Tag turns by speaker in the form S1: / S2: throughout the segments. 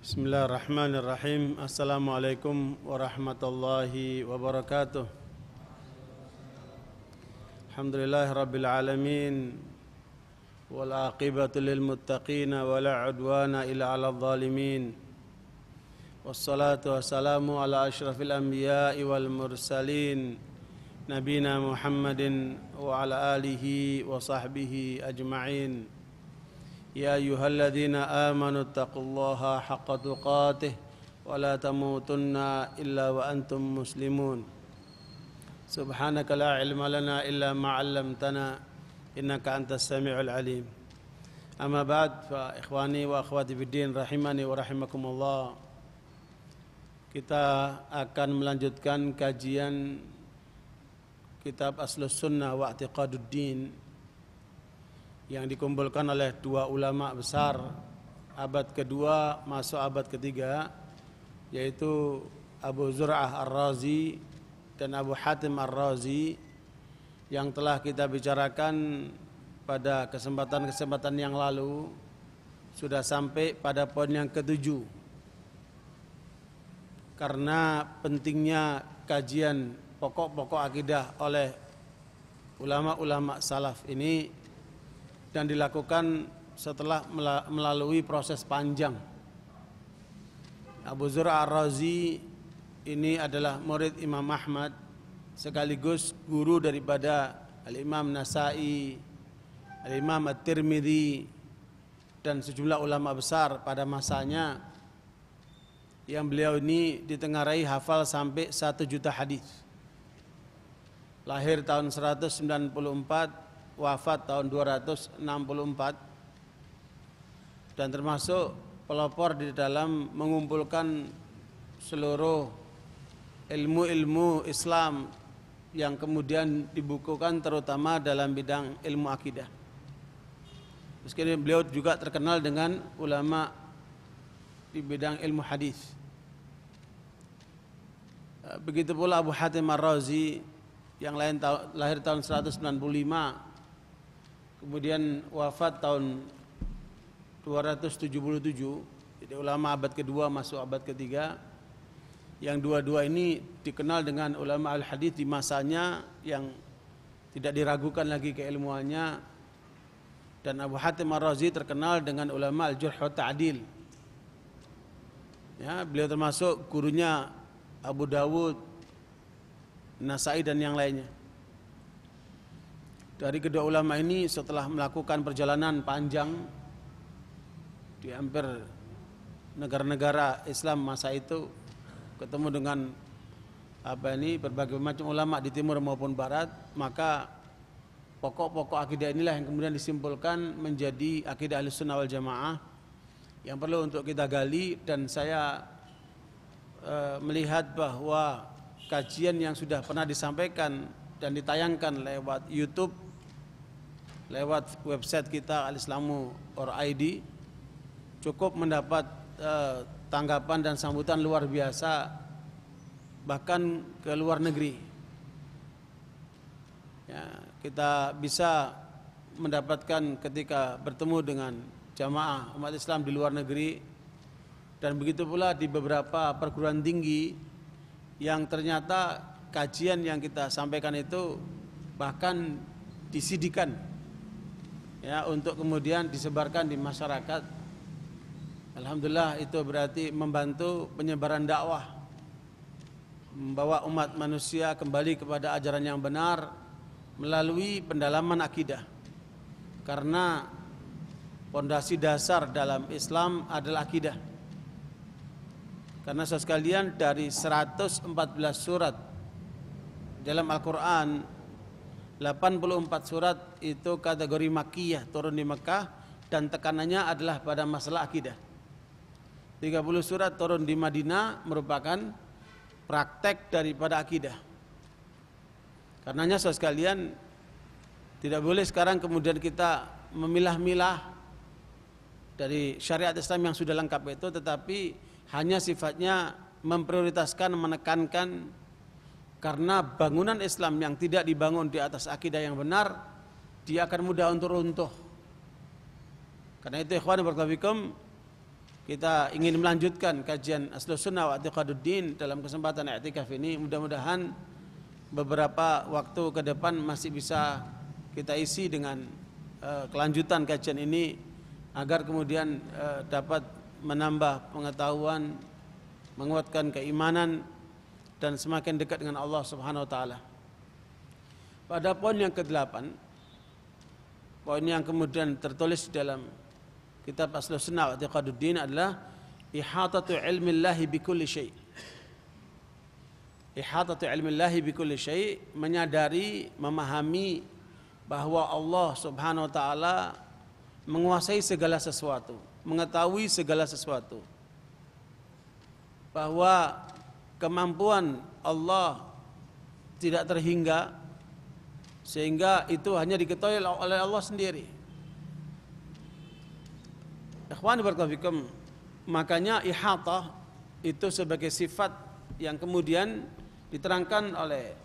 S1: Bismillahirrahmanirrahim. Assalamualaikum warahmatullahi wabarakatuh. Alhamdulillahi rabbil alamin. Wal aqibatu lil muttaqin wa la udwana illa 'alal zalimin. Wassalatu wassalamu ala asyrafil anbiya'i wal mursalin nabiyina Muhammadin wa ala alihi wa sahbihi ajma'in. Ya ayyuhalladzina amanu taqullaha haqqa tuqatih wa la tamutunna illa wa antum muslimun. Subhanaka la ilma lana illa ma 'allamtana innaka antas samiul alim. Amma ba'd, fa ikhwani wa akhwati fiddin rahimani wa rahimakumullah. Kita akan melanjutkan kajian kitab Aslus Sunnah wa I'tiqaduddin yang dikumpulkan oleh dua ulama besar abad kedua masuk abad ketiga, yaitu Abu Zur'ah Ar-Razi dan Abu Hatim Ar-Razi, yang telah kita bicarakan pada kesempatan-kesempatan yang lalu. Sudah sampai pada poin yang ketujuh. Karena pentingnya kajian pokok-pokok akidah oleh ulama-ulama salaf ini, dan dilakukan setelah melalui proses panjang. Abu Zur'ah Ar-Razi ini adalah murid Imam Ahmad, sekaligus guru daripada Al-Imam Nasa'i, Al-Imam At-Tirmidzi, dan sejumlah ulama besar pada masanya, yang beliau ini ditengarai hafal sampai 1 juta hadis. Lahir tahun 194, wafat tahun 264, dan termasuk pelopor di dalam mengumpulkan seluruh ilmu-ilmu Islam yang kemudian dibukukan terutama dalam bidang ilmu akidah. Meskipun beliau juga terkenal dengan ulama di bidang ilmu hadis. Begitu pula Abu Hatim Ar-Razi yang lahir tahun 195, kemudian wafat tahun 277, jadi ulama abad kedua masuk abad ketiga, yang dua-dua ini dikenal dengan ulama al-hadis di masanya, yang tidak diragukan lagi keilmuannya. Dan Abu Hatim Ar-Razi terkenal dengan ulama al-jurh wa ta'dil. Ya, beliau termasuk gurunya Abu Dawud, Nasa'i, dan yang lainnya. Dari kedua ulama ini, setelah melakukan perjalanan panjang di hampir negara-negara Islam masa itu, ketemu dengan berbagai macam ulama di timur maupun barat, maka pokok-pokok akidah inilah yang kemudian disimpulkan menjadi akidah Ahlussunnah wal Jamaah, yang perlu untuk kita gali. Dan saya melihat bahwa kajian yang sudah pernah disampaikan dan ditayangkan lewat YouTube, lewat website kita alislamu.id, cukup mendapat tanggapan dan sambutan luar biasa, bahkan ke luar negeri. Ya, kita bisa mendapatkan ketika bertemu dengan jamaah umat Islam di luar negeri, dan begitu pula di beberapa perguruan tinggi, yang ternyata kajian yang kita sampaikan itu bahkan disidikan, ya, untuk kemudian disebarkan di masyarakat. Alhamdulillah, itu berarti membantu penyebaran dakwah, membawa umat manusia kembali kepada ajaran yang benar melalui pendalaman akidah. Karena pondasi dasar dalam Islam adalah akidah. Karena sekalian, dari 114 surat dalam Al-Quran, 84 surat itu kategori Makkiyah, turun di Mekah, dan tekanannya adalah pada masalah akidah. 30 surat turun di Madinah, merupakan praktek daripada akidah. Karenanya saudara sekalian, tidak boleh sekarang kemudian kita memilah-milah dari syariat Islam yang sudah lengkap itu, tetapi hanya sifatnya memprioritaskan, menekankan. Karena bangunan Islam yang tidak dibangun di atas akidah yang benar, dia akan mudah untuk runtuh. Karena itu ikhwan barakallahu fikum, kita ingin melanjutkan kajian Aslus Sunnah wa I'tiqaduddin dalam kesempatan i'tikaf ini. Mudah-mudahan beberapa waktu ke depan masih bisa kita isi dengan kelanjutan kajian ini agar kemudian dapat menambah pengetahuan, menguatkan keimanan dan semakin dekat dengan Allah Subhanahu wa taala. Pada poin yang ke-8, poin yang kemudian tertulis dalam kitab Aslus Sunnah wa I'tiqaduddin adalah ihatatu ilmillahi bikulli syai'. Ihatatu ilmillahi bikulli syai', menyadari, memahami bahwa Allah Subhanahu wa taala menguasai segala sesuatu, mengetahui segala sesuatu. Bahwa kemampuan Allah tidak terhingga, sehingga itu hanya diketahui oleh Allah sendiri. Ikhwan barakallahu fikum, makanya ihatah itu sebagai sifat yang kemudian diterangkan oleh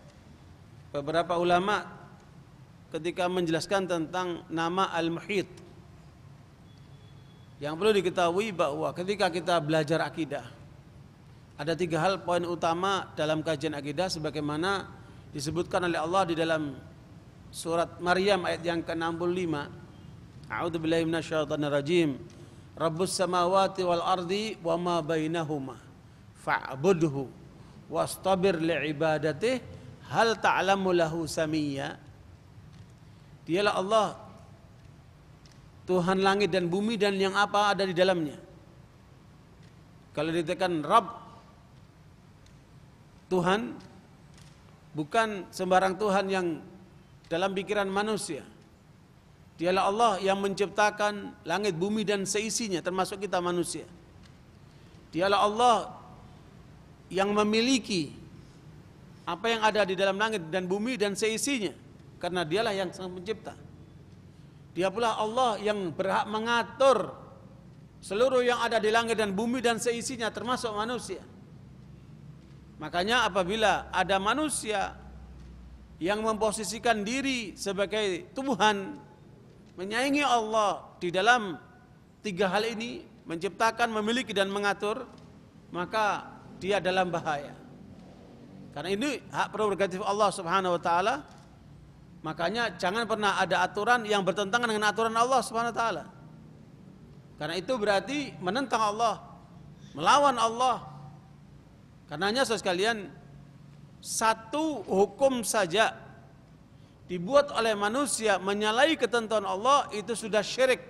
S1: beberapa ulama ketika menjelaskan tentang nama Al-Muhit. Yang perlu diketahui bahwa ketika kita belajar akidah, ada 3 hal poin utama dalam kajian akidah sebagaimana disebutkan oleh Allah di dalam surat Maryam ayat yang ke-65. A'udzubillahi minasyaitonir rajim. Rabbus samawati wal ardi wa ma bainahuma fa'budhu wastabir li'ibadatihi hal ta'lamu lahu samiyya. Dialah Allah, Tuhan langit dan bumi dan yang apa ada di dalamnya. Kalau dikatakan Rabb, Tuhan, bukan sembarang Tuhan yang dalam pikiran manusia. Dialah Allah yang menciptakan langit, bumi dan seisinya, termasuk kita manusia. Dialah Allah yang memiliki apa yang ada di dalam langit dan bumi dan seisinya, karena dialah yang sang pencipta. Dia pula Allah yang berhak mengatur seluruh yang ada di langit dan bumi dan seisinya, termasuk manusia. Makanya apabila ada manusia yang memposisikan diri sebagai Tuhan, menyaingi Allah di dalam 3 hal ini, menciptakan, memiliki dan mengatur, maka dia dalam bahaya. Karena ini hak prerogatif Allah Subhanahu wa taala. Makanya jangan pernah ada aturan yang bertentangan dengan aturan Allah Subhanahu wa taala. Karena itu berarti menentang Allah, melawan Allah. Karenanya saudara sekalian, satu hukum saja dibuat oleh manusia menyalahi ketentuan Allah itu sudah syirik.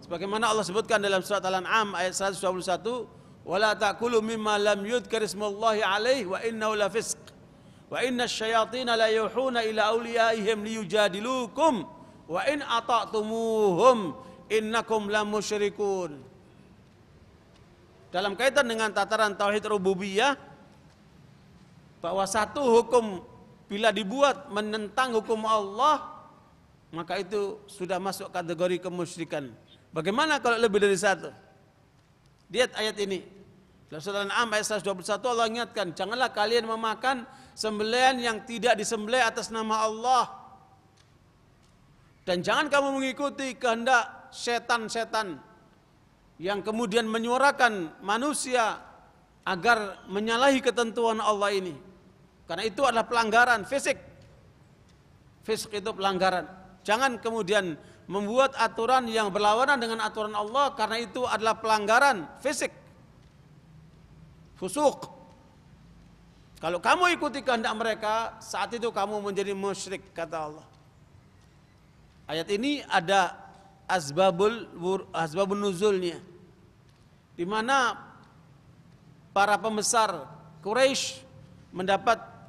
S1: Sebagaimana Allah sebutkan dalam surat Al-An'am ayat 121, "Wala ta'kulu mimma lam yudhkar ismullahi alaihi wa innahu lafisq. Wa inna syayatina la yuhuna ila awliyaihim liyujadilukum wa in ata'tumuhum innakum lamusyrikun." Dalam kaitan dengan tataran tauhid rububiyah, bahwa satu hukum bila dibuat menentang hukum Allah, maka itu sudah masuk kategori kemusyrikan. Bagaimana kalau lebih dari satu? Lihat ayat ini. Dalam surah Al-An'am ayat 121 Allah ingatkan, janganlah kalian memakan sembelihan yang tidak disembelih atas nama Allah. Dan jangan kamu mengikuti kehendak setan-setan yang kemudian menyuarakan manusia agar menyalahi ketentuan Allah ini. Karena itu adalah pelanggaran fisik. Fisik itu pelanggaran. Jangan kemudian membuat aturan yang berlawanan dengan aturan Allah, karena itu adalah pelanggaran fisik. Fusuk. Kalau kamu ikuti kehendak mereka, saat itu kamu menjadi musyrik, kata Allah. Ayat ini ada asbabun nuzulnya, di mana para pembesar Quraisy mendapat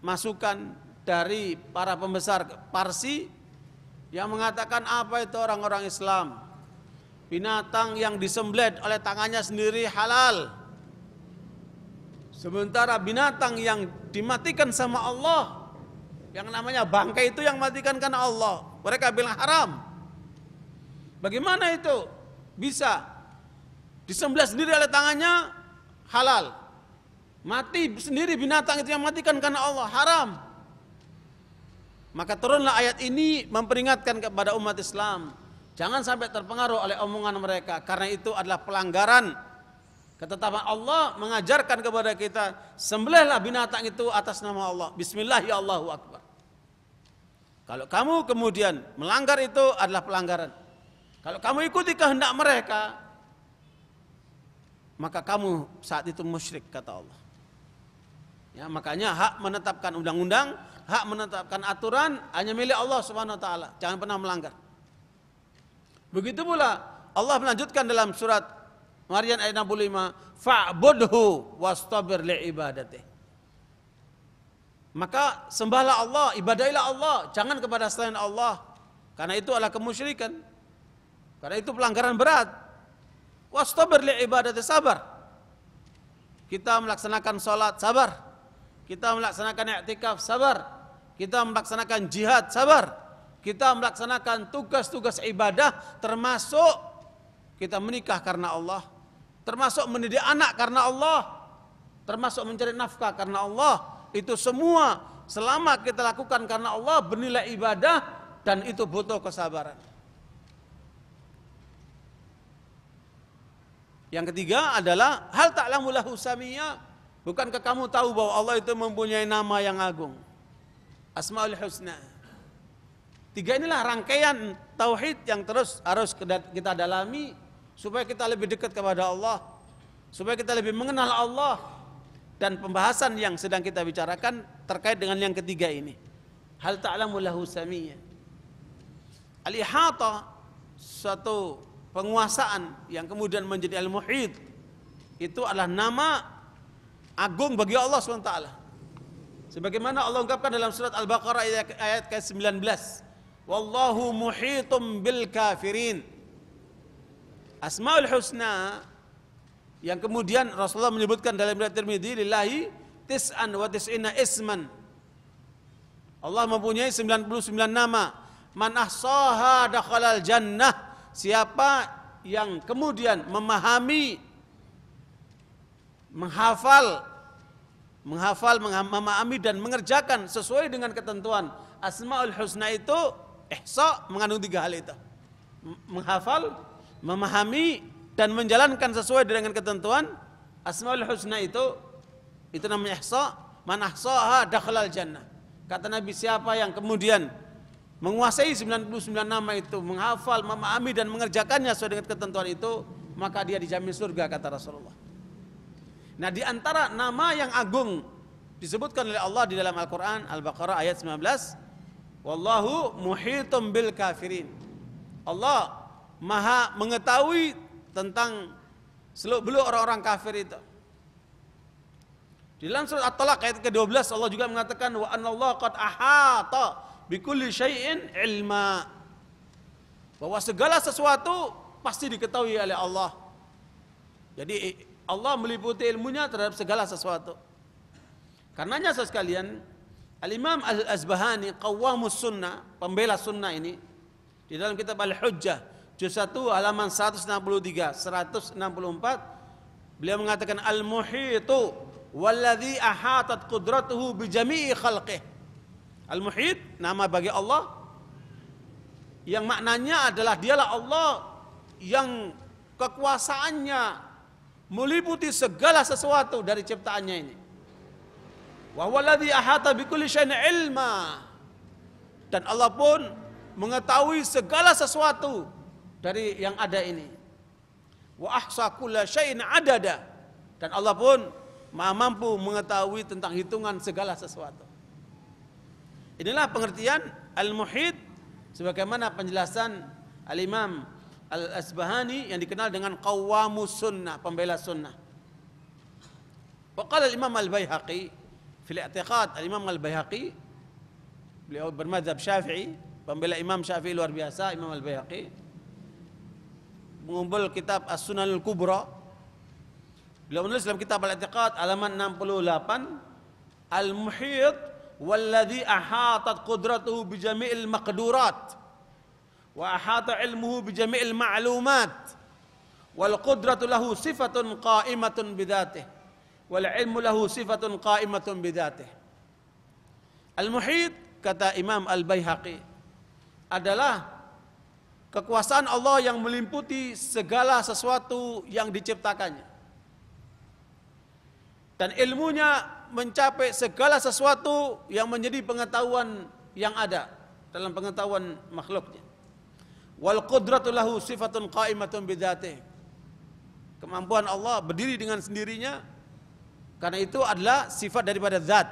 S1: masukan dari para pembesar Parsi yang mengatakan, apa itu orang-orang Islam, binatang yang disembelih oleh tangannya sendiri halal, sementara binatang yang dimatikan sama Allah, yang namanya bangkai itu yang matikan karena Allah, mereka bilang haram. Bagaimana itu bisa disembelih sendiri oleh tangannya halal, mati sendiri binatang itu yang matikan karena Allah haram? Maka turunlah ayat ini memperingatkan kepada umat Islam Jangan sampai terpengaruh oleh omongan mereka, karena itu adalah pelanggaran ketetapan Allah mengajarkan kepada kita, sembelihlah binatang itu atas nama Allah. Bismillah ya Allahu Akbar. Kalau kamu kemudian melanggar, itu adalah pelanggaran. Kalau kamu ikuti kehendak mereka, maka kamu saat itu musyrik, kata Allah. Ya, makanya hak menetapkan undang-undang, hak menetapkan aturan hanya milik Allah Subhanahu wa taala. Jangan pernah melanggar. Begitu pula Allah melanjutkan dalam surat Maryam ayat 65, fa'budhu wastabir li'ibadatih. Maka sembahlah Allah, ibadahilah Allah, jangan kepada selain Allah. Karena itu adalah kemusyrikan. Karena itu pelanggaran berat. Wastabir li'ibadatih, sabar. Kita melaksanakan salat, sabar. Kita melaksanakan i'tikaf, sabar. Kita melaksanakan jihad, sabar. Kita melaksanakan tugas-tugas ibadah, termasuk kita menikah karena Allah, termasuk mendidik anak karena Allah, termasuk mencari nafkah karena Allah. Itu semua selama kita lakukan karena Allah bernilai ibadah, dan itu butuh kesabaran. Yang ketiga adalah hal ta'lamu lahu samiyya. Bukankah kamu tahu bahwa Allah itu mempunyai nama yang agung, Asmaul Husna. Tiga inilah rangkaian tauhid yang terus harus kita dalami supaya kita lebih dekat kepada Allah, supaya kita lebih mengenal Allah. Dan pembahasan yang sedang kita bicarakan terkait dengan yang ketiga ini, hal ta'lamu lahu samiyya. Al-ihata, suatu penguasaan yang kemudian menjadi al-muhit, itu adalah nama agung bagi Allah SWT. Sebagaimana Allah ungkapkan dalam surat Al-Baqarah ayat ke-19, wallahu muhitum bil kafirin. Asmaul Husna yang kemudian Rasulullah menyebutkan dalam riwayat Tirmidzi, lillahi tis'an wa tis'ina isman. Allah mempunyai 99 nama. Man ahsaha dakhalal jannah. Siapa yang kemudian memahami, memahami dan mengerjakan sesuai dengan ketentuan Asmaul Husna itu, ihsa mengandung tiga hal itu. Menghafal, memahami, dan menjalankan sesuai dengan ketentuan Asmaul Husna itu namanya ihsa. Man ahsaha dakhalal jannah. Kata Nabi, siapa yang kemudian menguasai 99 nama itu, menghafal, memahami dan mengerjakannya sesuai dengan ketentuan itu, maka dia dijamin surga, kata Rasulullah. Nah, di antara nama yang agung disebutkan oleh Allah di dalam Al-Qur'an Al-Baqarah ayat 19, wallahu muhitum bil kafirin. Allah Maha mengetahui tentang seluk-beluk orang-orang kafir itu. Di dalam surat At-Talaq ayat ke-12 Allah juga mengatakan wa anallahu qad ahata bikulli syai'in ilma. Bahwa segala sesuatu pasti diketahui oleh Allah. Jadi Allah meliputi ilmunya terhadap segala sesuatu. Karenanya sekalian, Al-Imam Al-Asbahani Qawwamus Sunnah, pembela sunnah ini, di dalam kitab Al-Hujjah juz 1 halaman 163, 164, beliau mengatakan al-muhitu walladzi ahatat qudratuhu bi jami'i khalqih. Al-muhit nama bagi Allah yang maknanya adalah dialah Allah yang kekuasaannya meliputi segala sesuatu dari ciptaannya ini. Wa huwallazi ahata bi kulli syai'in ilma. Dan Allah pun mengetahui segala sesuatu dari yang ada ini. Wa ahsa kulla syai'in adada. Dan Allah pun Maha mampu mengetahui tentang hitungan segala sesuatu. Inilah pengertian al-muhit sebagaimana penjelasan Al-Imam Al-Asbahani yang dikenal dengan Qawwamus Sunnah, pembela sunnah. Wa qala al-Imam Al-Baihaqi fil i'tiqad, Al-Imam Al-Baihaqi beliau bermadzhab Syafi'i, pembela Imam Syafi'i luar biasa, Imam Al-Baihaqi mengumpul kitab As-Sunan Al-Kubra. Beliau menulis dalam kitab Al-I'tiqad halaman 68, al-muhit walladzi ahatat qudratuhu bi jami'il maqdurat wa ahata ilmuhu bi jami'il ma'lumat wal qudratu lahu sifatun qa'imatun bidzatihi wal ilmu lahu sifatun qa'imatun bidzatihi. Al-muhit, kata Imam Al-Baihaqi, adalah kekuasaan Allah yang meliputi segala sesuatu yang diciptakannya. Dan ilmunya mencapai segala sesuatu yang menjadi pengetahuan yang ada dalam pengetahuan makhluknya. Wal qudratu lahu sifatun qa'imatun bidzatihi. Kemampuan Allah berdiri dengan sendirinya karena itu adalah sifat daripada zat.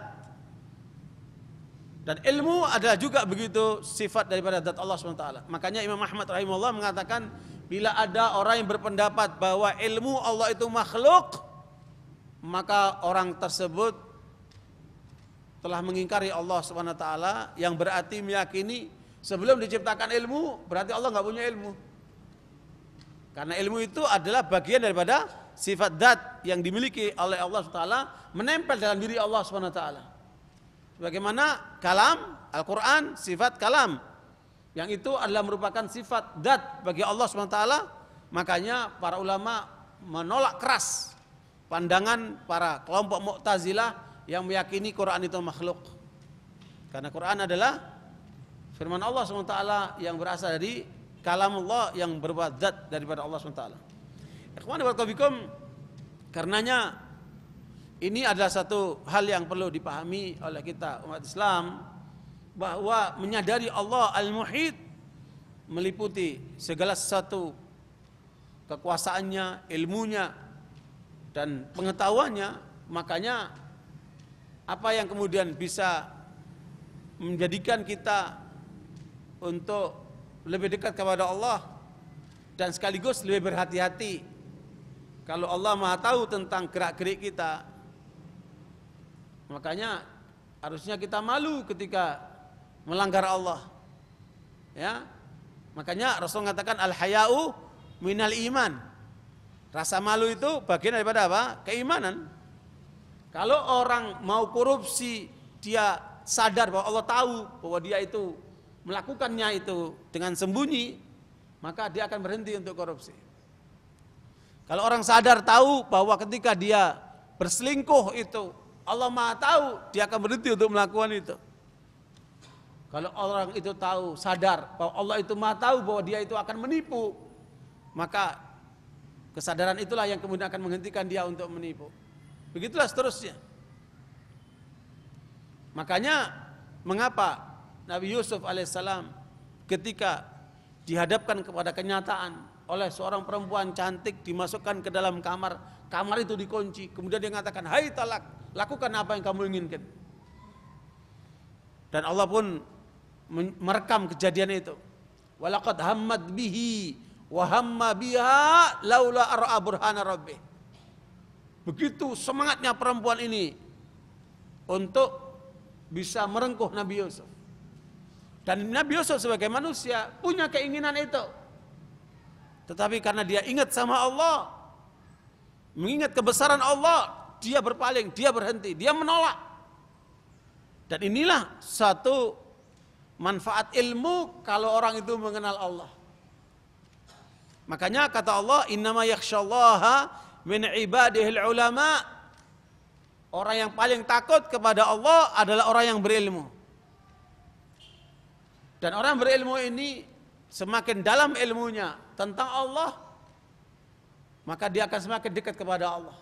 S1: Dan ilmu adalah juga begitu sifat daripada zat Allah SWT. Makanya Imam Ahmad rahimahullah mengatakan, bila ada orang yang berpendapat bahwa ilmu Allah itu makhluk, maka orang tersebut telah mengingkari Allah SWT, yang berarti meyakini sebelum diciptakan ilmu berarti Allah nggak punya ilmu. Karena ilmu itu adalah bagian daripada sifat zat yang dimiliki oleh Allah SWT, menempel dalam diri Allah SWT. Sebagaimana kalam, Al-Quran, sifat kalam, yang itu adalah merupakan sifat zat bagi Allah SWT. Makanya para ulama menolak keras pandangan para kelompok Mu'tazilah yang meyakini Quran itu makhluk. Karena Quran adalah firman Allah SWT yang berasal dari kalam Allah yang berupa zat daripada Allah SWT. Ikhwan wa akhwat, karenanya ini adalah satu hal yang perlu dipahami oleh kita umat Islam, bahwa menyadari Allah Al-Muhit meliputi segala sesuatu, kekuasaannya, ilmunya, dan pengetahuannya. Makanya apa yang kemudian bisa menjadikan kita untuk lebih dekat kepada Allah dan sekaligus lebih berhati-hati. Kalau Allah Maha tahu tentang gerak-gerik kita, makanya harusnya kita malu ketika melanggar Allah. Ya. Makanya Rasul mengatakan al-haya'u minal iman. Rasa malu itu bagian daripada apa? Keimanan. Kalau orang mau korupsi, dia sadar bahwa Allah tahu bahwa dia itu melakukannya itu dengan sembunyi, maka dia akan berhenti untuk korupsi. Kalau orang sadar tahu bahwa ketika dia berselingkuh itu Allah Maha tahu, dia akan berhenti untuk melakukan itu. Kalau orang itu tahu, sadar bahwa Allah itu Maha tahu bahwa dia itu akan menipu, maka kesadaran itulah yang kemudian akan menghentikan dia untuk menipu. Begitulah seterusnya. Makanya mengapa Nabi Yusuf alaihissalam ketika dihadapkan kepada kenyataan oleh seorang perempuan cantik, dimasukkan ke dalam kamar, kamar itu dikunci, kemudian dia mengatakan, "Hai talak, lakukan apa yang kamu inginkan." Dan Allah pun merekam kejadian itu. Walaqad hammat bihi wa hamma biha laula ar'a burhana rabbih. Begitu semangatnya perempuan ini untuk bisa merengkuh Nabi Yusuf. Dan Nabi Yusuf sebagai manusia punya keinginan itu. Tetapi karena dia ingat sama Allah, mengingat kebesaran Allah, dia berpaling, dia berhenti, dia menolak. Dan inilah satu manfaat ilmu kalau orang itu mengenal Allah. Makanya kata Allah, innama yakhsyallaha min ibadihil ulama. Orang yang paling takut kepada Allah adalah orang yang berilmu. Dan orang berilmu ini semakin dalam ilmunya tentang Allah, maka dia akan semakin dekat kepada Allah.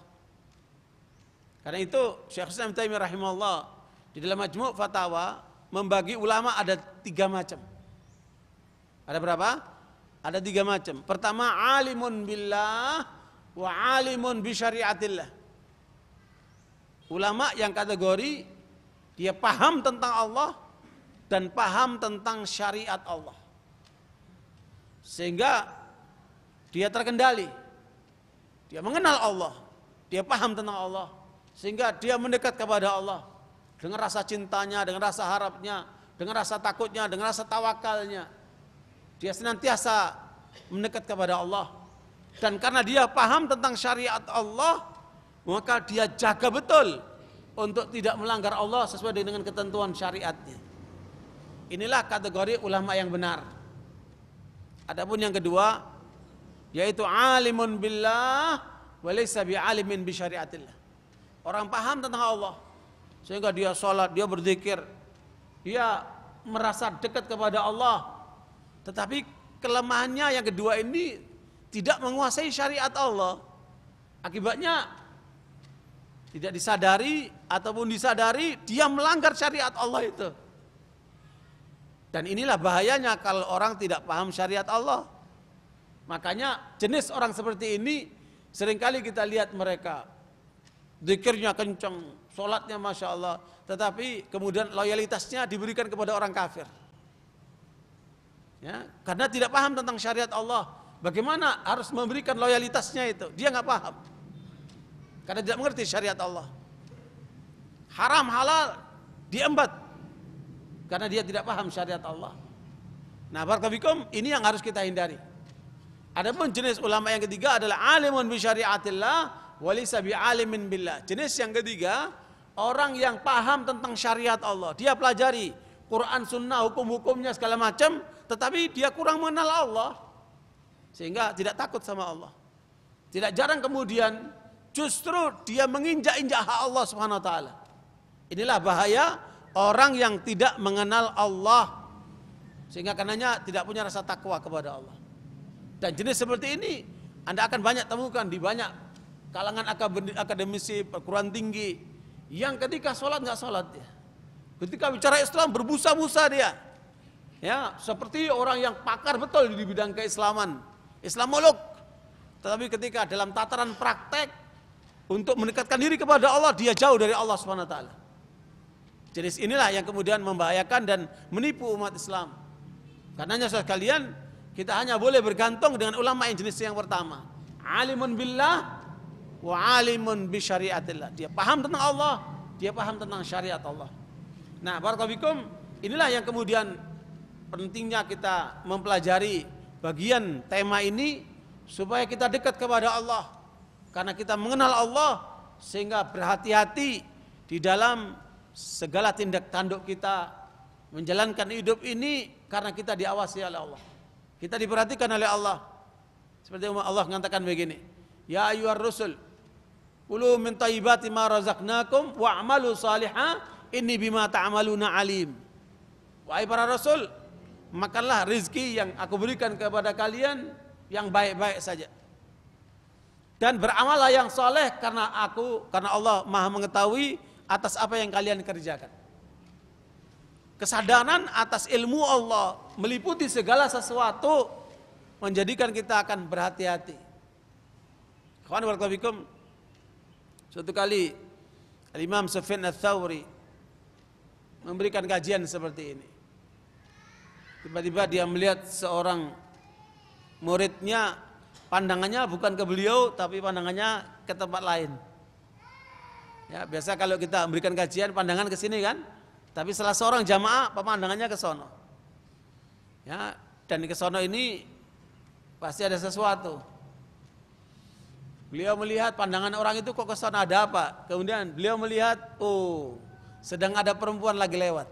S1: Karena itu Syekh Islam Taimiyah rahimahullah di dalam Majmu' Fatawa membagi ulama ada 3 macam. Ada berapa? Ada 3 macam. Pertama, alimun billah wa alimun bi syariatillah. Ulama yang kategori dia paham tentang Allah dan paham tentang syariat Allah, sehingga dia terkendali, dia mengenal Allah, dia paham tentang Allah, sehingga dia mendekat kepada Allah dengan rasa cintanya, dengan rasa harapnya, dengan rasa takutnya, dengan rasa tawakalnya. Dia senantiasa mendekat kepada Allah. Dan karena dia paham tentang syariat Allah, maka dia jaga betul untuk tidak melanggar Allah sesuai dengan ketentuan syariatnya. Inilah kategori ulama yang benar. Adapun yang kedua, yaitu alimun billah wa laysa bi'alimin bi syariatillah. Orang paham tentang Allah, sehingga dia sholat, dia berzikir, dia merasa dekat kepada Allah, tetapi kelemahannya yang kedua ini tidak menguasai syariat Allah. Akibatnya tidak disadari ataupun disadari dia melanggar syariat Allah itu. Dan inilah bahayanya kalau orang tidak paham syariat Allah. Makanya jenis orang seperti ini seringkali kita lihat mereka zikirnya kencang, sholatnya Masya Allah, tetapi kemudian loyalitasnya diberikan kepada orang kafir. Ya, karena tidak paham tentang syariat Allah. Bagaimana harus memberikan loyalitasnya itu? Dia nggak paham. Karena tidak mengerti syariat Allah. Haram halal diembat karena dia tidak paham syariat Allah. Nah, barakallahu ini yang harus kita hindari. Adapun jenis ulama yang ketiga adalah alimun bi syariatillah walaysa bi alimin billah. Jenis yang ketiga, orang yang paham tentang syariat Allah. Dia pelajari Quran, sunnah, hukum-hukumnya segala macam, tetapi dia kurang mengenal Allah sehingga tidak takut sama Allah. Tidak jarang kemudian justru dia menginjak-injak hak Allah Subhanahu wa taala. Inilah bahaya orang yang tidak mengenal Allah sehingga karenanya tidak punya rasa takwa kepada Allah. Dan jenis seperti ini Anda akan banyak temukan di banyak kalangan akademisi perguruan tinggi yang ketika sholat nggak sholat dia. Ketika bicara Islam berbusa-busa dia. Ya, seperti orang yang pakar betul di bidang keislaman, Islamolog. Tetapi ketika dalam tataran praktek untuk mendekatkan diri kepada Allah, dia jauh dari Allah Subhanahu wa taala. Jenis inilah yang kemudian membahayakan dan menipu umat Islam. Karenanya sekalian, kita hanya boleh bergantung dengan ulama yang jenis yang pertama. Alimun billah wa alimun bi syariatillah. Dia paham tentang Allah, dia paham tentang syariat Allah. Nah, barakallahu fikum, inilah yang kemudian pentingnya kita mempelajari bagian tema ini supaya kita dekat kepada Allah. Karena kita mengenal Allah sehingga berhati-hati di dalam segala tindak tanduk kita menjalankan hidup ini karena kita diawasi oleh Allah. Kita diperhatikan oleh Allah. Seperti Allah mengatakan begini, ya ayyuhar rusul kulu min thayyibati ma razaqnakum wa'malu salihah inni bima ta'maluna alim. Wahai para rasul, makanlah rizki yang aku berikan kepada kalian yang baik-baik saja. Dan beramallah yang soleh karena Allah Maha mengetahui atas apa yang kalian kerjakan. Kesadaran atas ilmu Allah meliputi segala sesuatu menjadikan kita akan berhati-hati. Kawan barakallahu fikum, suatu kali Imam Sufyan Ats-Tsauri memberikan kajian seperti ini. Tiba-tiba dia melihat seorang muridnya, pandangannya bukan ke beliau tapi pandangannya ke tempat lain. Ya, biasa kalau kita memberikan kajian pandangan ke sini kan, tapi salah seorang jamaah pemandangannya ke sono. Ya, dan ke sono ini pasti ada sesuatu. Beliau melihat pandangan orang itu kok ke sono, ada apa? Kemudian beliau melihat, oh, sedang ada perempuan lagi lewat.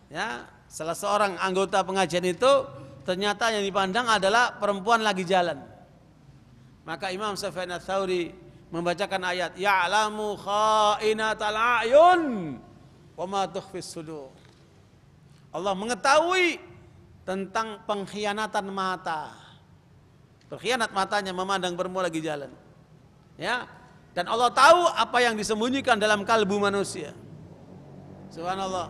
S1: Ya, salah seorang anggota pengajian itu ternyata yang dipandang adalah perempuan lagi jalan. Maka Imam Sufyan Ats-Tsauri membacakan ayat ya'lamu kha'inatal a'yun wa ma tukhfis sudur. Allah mengetahui tentang pengkhianatan mata. Berkhianat matanya memandang perempuan lagi jalan. Ya. Dan Allah tahu apa yang disembunyikan dalam kalbu manusia. Subhanallah.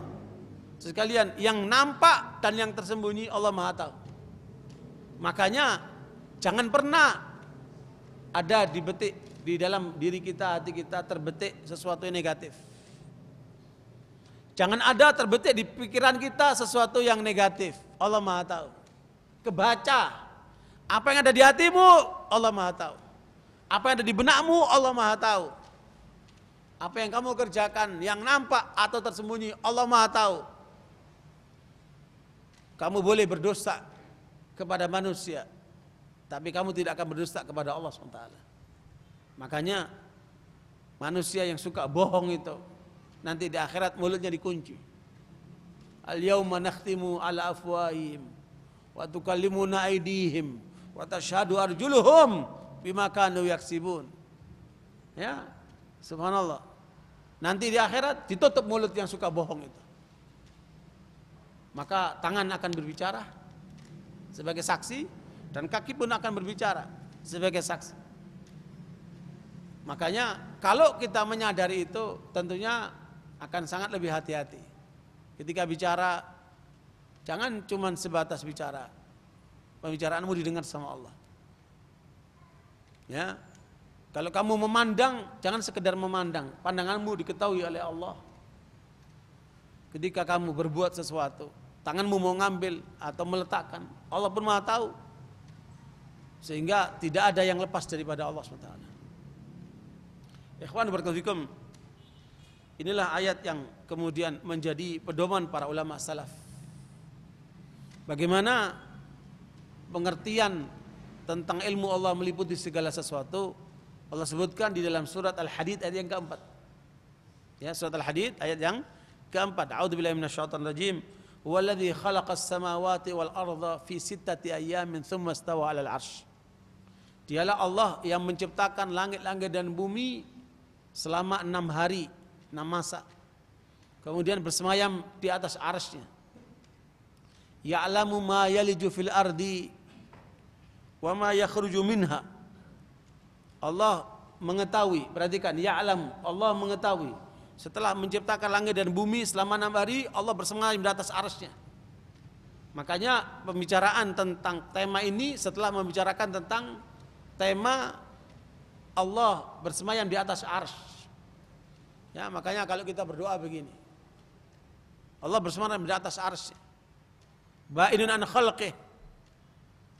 S1: Sekalian, yang nampak dan yang tersembunyi Allah Maha tahu. Makanya jangan pernah ada di dalam diri kita, hati kita terbetik sesuatu yang negatif. Jangan ada terbetik di pikiran kita sesuatu yang negatif. Allah Maha tahu. Kebaca apa yang ada di hatimu, Allah Maha tahu. Apa yang ada di benakmu, Allah Maha tahu. Apa yang kamu kerjakan, yang nampak atau tersembunyi, Allah Maha tahu. Kamu boleh berdosa kepada manusia, tapi kamu tidak akan berdosa kepada Allah SWT. Makanya manusia yang suka bohong itu nanti di akhirat mulutnya dikunci. Al-yauma nakhtimu ala afwahihim wa tukallimuna aydihim wa tashhadu arjuluhum bima kanu yaksibun. Ya, subhanallah. Nanti di akhirat ditutup mulut yang suka bohong itu. Maka tangan akan berbicara, sebagai saksi dan kaki pun akan berbicara sebagai saksi. Makanya kalau kita menyadari itu tentunya akan sangat lebih hati-hati. Ketika bicara jangan cuma sebatas bicara. Pembicaraanmu didengar sama Allah. Ya. Kalau kamu memandang jangan sekedar memandang, pandanganmu diketahui oleh Allah. Ketika kamu berbuat sesuatu, tanganmu mau ngambil atau meletakkan, Allah pun Maha tahu. Sehingga tidak ada yang lepas daripada Allah SWT. Ikhwan barakallahu fikum. Inilah ayat yang kemudian menjadi pedoman para ulama salaf. Bagaimana pengertian tentang ilmu Allah meliputi segala sesuatu, Allah sebutkan di dalam surat Al-Hadid ayat yang keempat. Ya, surat Al-Hadid ayat yang keempat. A'udzubillahi minasyaitonir rajim. Huwallazi khalaqas samawati wal arda fi sittati ayyamin tsumma istawa 'alal 'arsy. Dialah Allah yang menciptakan langit-langit dan bumi selama 6 hari, 6 masa. Kemudian bersemayam di atas arsy-Nya. Ya'lamu ma yaliju fil ardi wa ma yakhruju minha. Allah mengetahui, perhatikan, ya'lam, Allah mengetahui. Setelah menciptakan langit dan bumi selama 6 hari, Allah bersemayam di atas arsy-Nya. Makanya pembicaraan tentang tema ini setelah membicarakan tentang tema Allah bersemayam di atas arsy. Ya, makanya kalau kita berdoa begini, Allah bersemayam di atas arsy. Ba'inun an khalqih.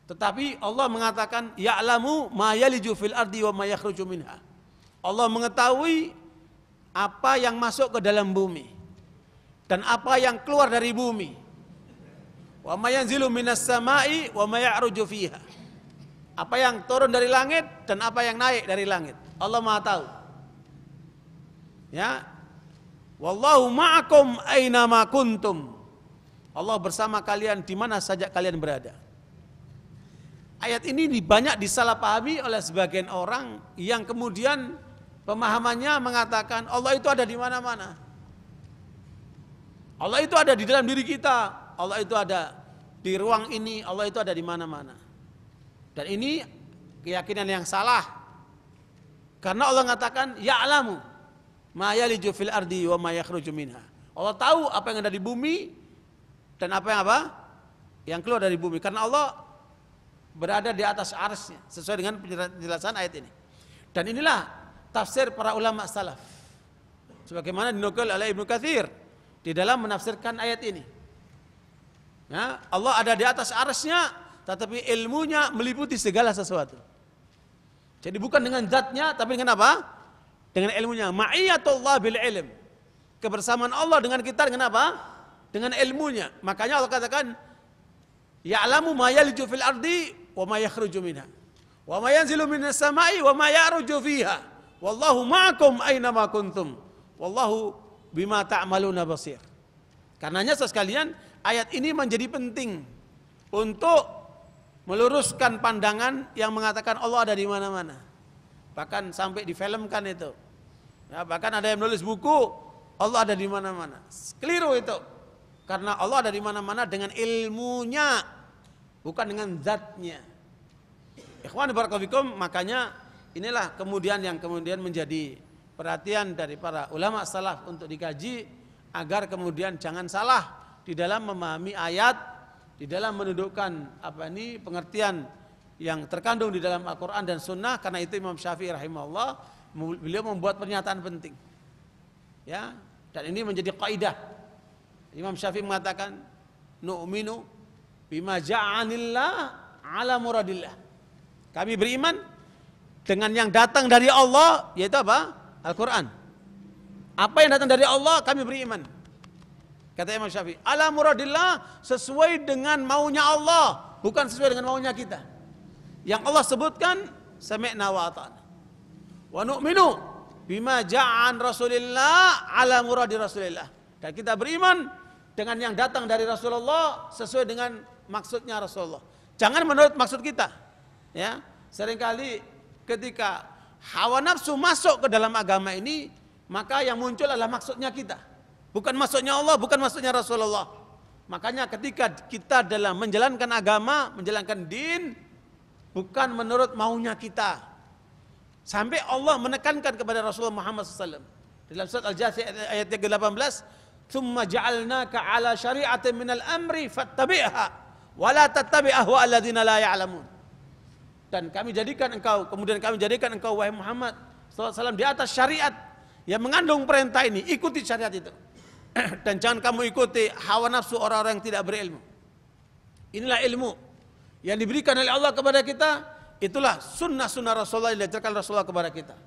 S1: Tetapi Allah mengatakan ya'lamu ma yaliju fil ardi wa ma yakhruju minha. Allah mengetahui apa yang masuk ke dalam bumi dan apa yang keluar dari bumi. Wa ma yanzilu minas sama'i wa ma ya'ruju fiha. Apa yang turun dari langit dan apa yang naik dari langit. Allah Maha tahu. Ya. Wallahu ma'akum aina ma kuntum. Allah bersama kalian di mana saja kalian berada. Ayat ini banyak disalahpahami oleh sebagian orang yang kemudian pemahamannya mengatakan Allah itu ada di mana-mana. Allah itu ada di dalam diri kita. Allah itu ada di ruang ini. Allah itu ada di mana-mana. Dan ini keyakinan yang salah. Karena Allah mengatakan ya'lamu ma yaliju fil ardi wa ma yakhruju minha. Allah tahu apa yang ada di bumi dan apa yang keluar dari bumi. Karena Allah berada di atas arsy-Nya sesuai dengan penjelasan ayat ini. Dan inilah tafsir para ulama salaf. Sebagaimana dinukil oleh Ibnu Katsir di dalam menafsirkan ayat ini. Ya, Allah ada di atas arsy-Nya, tetapi ilmunya meliputi segala sesuatu. Jadi bukan dengan zatnya, tapi dengan apa? Dengan ilmunya. Ma'iyatullah bil ilm. Kebersamaan Allah dengan kita dengan apa? Dengan ilmunya. Makanya Allah katakan, ya'lamu ma yaliju fil ardi wa ma yakhruju minha. Wa ma yanzilu minas sama'i wa ma ya'ruju fiha. Wallahu ma'akum aina ma kuntum. Wallahu bima ta'maluna basir. Karenanya sekalian, ayat ini menjadi penting untuk meluruskan pandangan yang mengatakan Allah ada di mana-mana. Bahkan sampai difilmkan itu. Ya, bahkan ada yang menulis buku Allah ada di mana-mana. Keliru itu. Karena Allah ada di mana-mana dengan ilmunya, bukan dengan zatnya. Ikhwan barakallahu fikum, makanya inilah kemudian yang kemudian menjadi perhatian dari para ulama salaf untuk dikaji agar kemudian jangan salah di dalam memahami ayat, di dalam menundukkan pengertian yang terkandung di dalam Al-Quran dan Sunnah. Karena itu Imam Syafi'i rahimahullah, beliau membuat pernyataan penting. Ya, dan ini menjadi kaidah. Imam Syafi'i mengatakan, nu'minu bima ja'anillah ala muradillah. Kami beriman dengan yang datang dari Allah, yaitu apa? Al-Quran. Apa yang datang dari Allah kami beriman. Kata Imam Syafi'i, ala muradillah, sesuai dengan maunya Allah, bukan sesuai dengan maunya kita. Yang Allah sebutkan sami'na wa ata'na. Wa nu'minu bima ja'an Rasulillah ala muradi Rasulillah. Dan kita beriman dengan yang datang dari Rasulullah sesuai dengan maksudnya Rasulullah. Jangan menurut maksud kita. Ya, seringkali ketika hawa nafsu masuk ke dalam agama ini, maka yang muncul adalah maksudnya kita. Bukan maksudnya Allah, bukan maksudnya Rasulullah. Makanya ketika kita dalam menjalankan agama, menjalankan din, bukan menurut maunya kita. Sampai Allah menekankan kepada Rasulullah Muhammad SAW dalam surat Al-Jathiyah ayat 18, "Tsumma ja'alnaka 'ala syari'atin minal amri fattabi'ha wa la tattabi' ahwa alladziina la ya'lamun." Dan kemudian kami jadikan engkau wahai Muhammad SAW di atas syariat yang mengandung perintah ini, ikuti syariat itu. Dan jangan kamu ikuti hawa nafsu orang-orang yang tidak berilmu. Inilah ilmu yang diberikan oleh Allah kepada kita. Itulah sunnah-sunnah Rasulullah yang diajarkan Rasulullah kepada kita.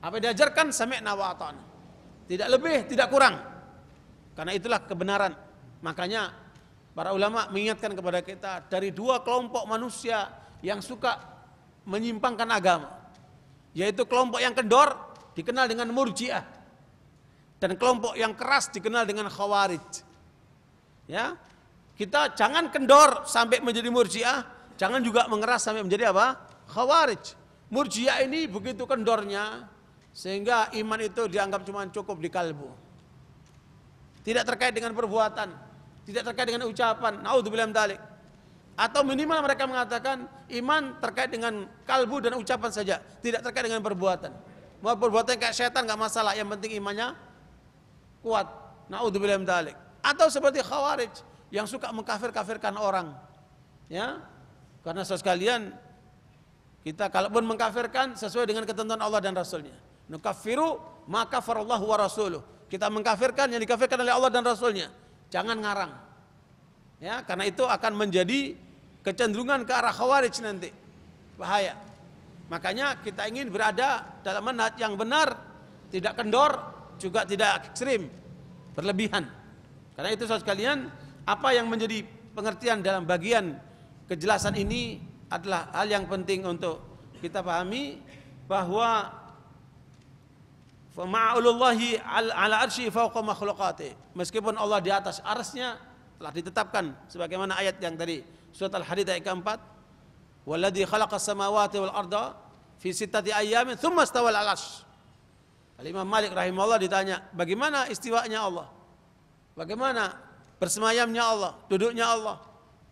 S1: Apa yang diajarkan, sami'na wa ata'na. Tidak lebih, tidak kurang. Karena itulah kebenaran. Makanya para ulama mengingatkan kepada kita dari dua kelompok manusia yang suka menyimpangkan agama, yaitu kelompok yang kendor dikenal dengan Murji'ah, dan kelompok yang keras dikenal dengan Khawarij. Ya, kita jangan kendor sampai menjadi Murji'ah, jangan juga mengeras sampai menjadi apa? Khawarij. Murji'ah ini begitu kendornya sehingga iman itu dianggap cuma cukup di kalbu. Tidak terkait dengan perbuatan, tidak terkait dengan ucapan. Naudzubillah min dzalik. Atau minimal mereka mengatakan iman terkait dengan kalbu dan ucapan saja, tidak terkait dengan perbuatan. Mau perbuatan kayak setan enggak masalah, yang penting imannya kuat. Naudzubillah min dzalik. Atau seperti Khawarij yang suka mengkafir-kafirkan orang. Ya. Karena sekalian kita kalaupun mengkafirkan sesuai dengan ketentuan Allah dan Rasulnya. Nukaffiru ma kafarallahu wa rasuluh. Kita mengkafirkan yang dikafirkan oleh Allah dan Rasulnya. Jangan ngarang. Ya, karena itu akan menjadi kecenderungan ke arah Khawarij nanti. Bahaya. Makanya kita ingin berada dalam manhaj yang benar, tidak kendor, juga tidak ekstrim, berlebihan. Karena itu saudara sekalian, apa yang menjadi pengertian dalam bagian kejelasan ini adalah hal yang penting untuk kita pahami, bahwa fama'ulullahi ala arsy fawqa makhluqati. Meskipun Allah di atas arsy-Nya telah ditetapkan sebagaimana ayat yang tadi surat Al-Hadid ayat keempat, walladzi khalaqas samawati wal arda fi sittati ayyamin tsumma istawa 'alal 'arsy. Imam Malik rahimahullah ditanya, bagaimana istiwanya Allah? Bagaimana bersemayamnya Allah, duduknya Allah?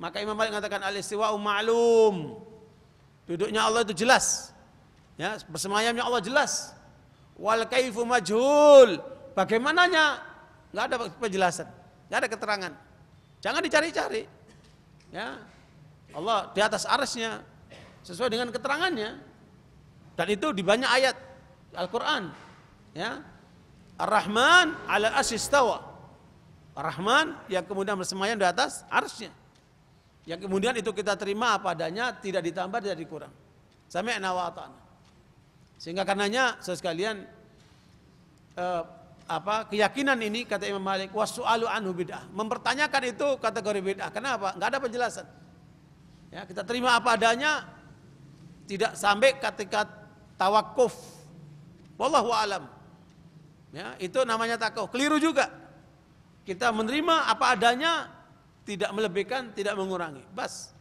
S1: Maka Imam Malik mengatakan al-istiwa'u ma'lum. Duduknya Allah itu jelas. Ya, bersemayamnya Allah jelas. Wal kaifu majhul. Bagaimananya enggak ada penjelasan, enggak ada keterangan. Jangan dicari-cari. Ya. Allah di atas arsy-Nya sesuai dengan keterangannya. Dan itu di banyak ayat Al-Qur'an. Ya. Ar-Rahman 'ala arsy istawa. Ar-Rahman yang kemudian bersemayam di atas arsy-Nya. Yang kemudian itu kita terima apa adanya, tidak ditambah, tidak dikurang. Sami'na wa ata'na. Sehingga karenanya saudara sekalian, keyakinan ini kata Imam Malik wasu'alu anhu bid'ah. Mempertanyakan itu kategori bid'ah. Kenapa? Enggak ada penjelasan. Ya, kita terima apa adanya, tidak sampai ketika tawakuf. Wallahu a'lam. Ya, itu namanya takuf. Keliru juga. Kita menerima apa adanya, tidak melebihkan, tidak mengurangi. Bas.